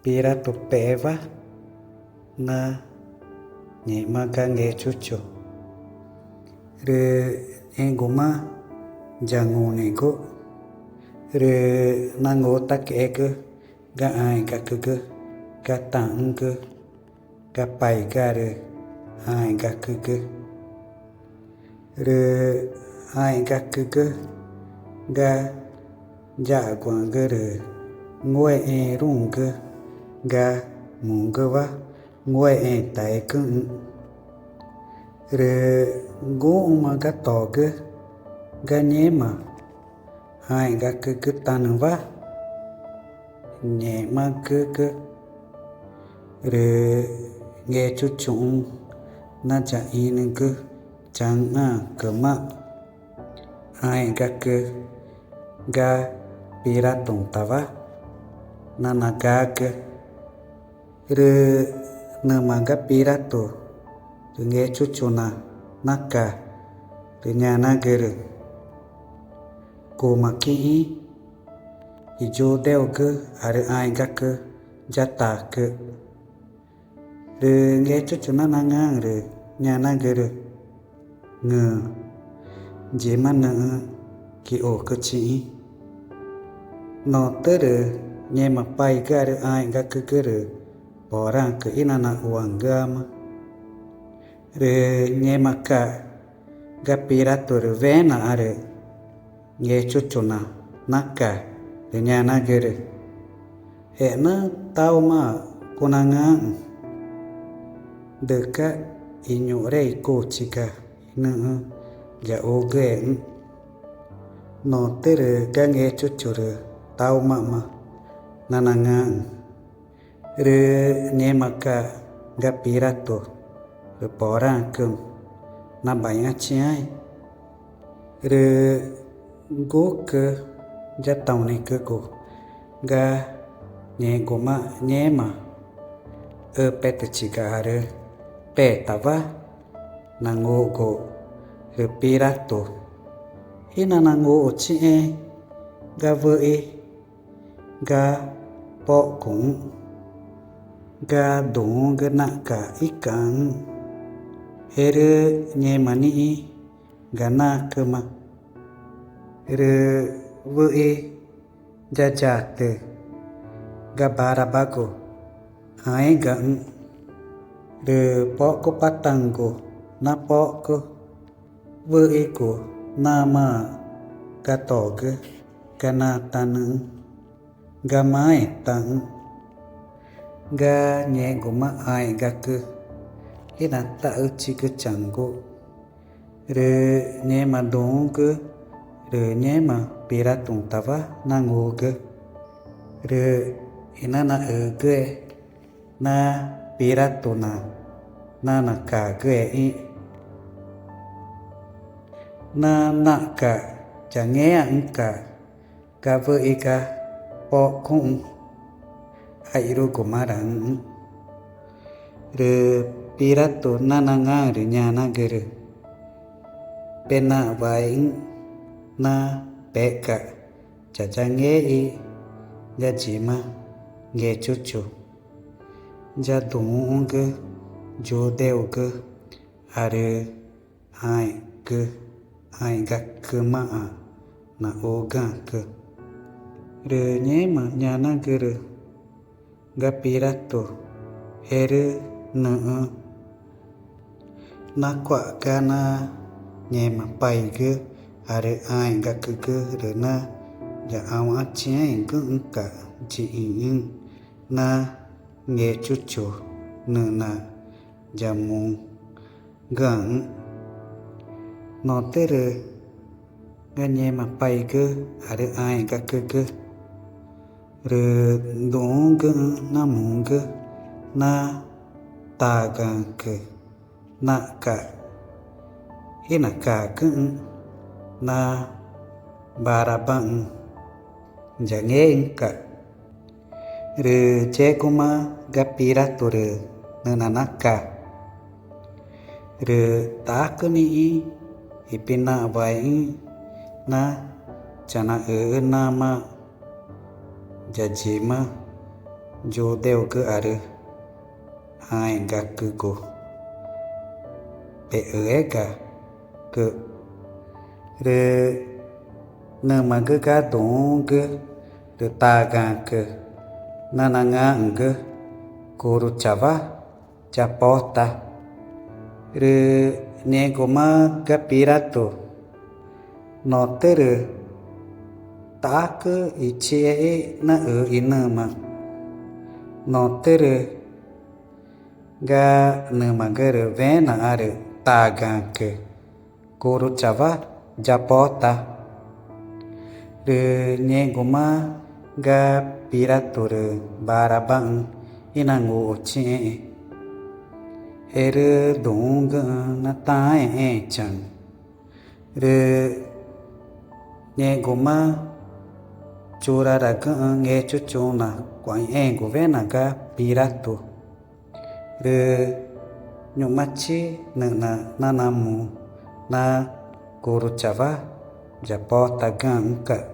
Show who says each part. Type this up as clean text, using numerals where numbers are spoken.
Speaker 1: pira tu peva na nye maka nge cucu re enguma jangu nego re nango tak eke ga ai ga kege ga tang ke ga pai ga re ai ga kege re ai ga kege ga ja quang ge re ngoi e rung ge ga mung ge wa ngoi e tai ke re go ma ga to ge ga nye ma ai ga kege tan wa nye ma kege re nghe chút chúng na cha in ke chang a ke ma ai ga ke ga pira tong tawa na ga ke re na ma ga pira to nghe chút chuna na ka re nya na ge re ko ma ki ijo deo ke are ai ga ke jata ke re nghe chút chuna na ngang re nya na ge re nge je ma na ki o ke chi no te re nye ma pai ga re ai ga ke re orang ke inana uang gama re nye ma ka ga pira to re vena are nge chuchuna naka re nya na ge re he na tau ma kunanga de ka inyo re ko chika na ja o ge no te re ga nge chuchure tau ma nananga re nye maka ga pira to re porang ke na banyak ciai re go ke ja tau ni ke ko ga nye go ma nye ma pet chika are pe tawa nango go re pira to hina nango chi ga ve ga po cũng ga dong ga na ka ikan ere nye mani ga na ke ma ere ve ja jate ga bara bago ai ga re po ko patango na po ko ve ko na ma ga to ge ga na tan ga mai tang ga nye go ma ai ga ke ina ta chi ke chango re nye ma dong ke re nye ma pira tung tawa na ngo ke re ina na ge na pira to na ka ge na ka change ang ka ga ve ka po kong airu kumarang re pira to nananga re nya na ge re pena vai na peka chachange ja jima ge chuchu ja dong ge jo deo ge are ai ga ke ma na o ga ke re nye ma nya na ge re ga pira to ere na kwa ga na nye ma pai ge are ai ga ke re na ja aw a chien ge ka ji in na nge chuchu na jamu gang no te re ga nye ma pai ge are ai ga ke re dong ge na mung ge na ta ga ke na ka hina ka ke na barabang jange ka re che kuma ga pira to re na naka re ta ke ni ipina vai na chana na ma jajima jo deo ke are ai gak ke go pe ega ke re na ma ke ga dong ke re ta ga ke na nga ke guru chava chapota re ne goma ga pirato no tere ta ke ichie na inama no tere ga nama gere vena are taga ke guru chava japota re nye goma ga pirature barabang inangu oche ere dong na tae chan re nye goma chura raga nge chuchuna kwai go vena ga pirato re nyumachi na nanamu na guru chava japota gang ka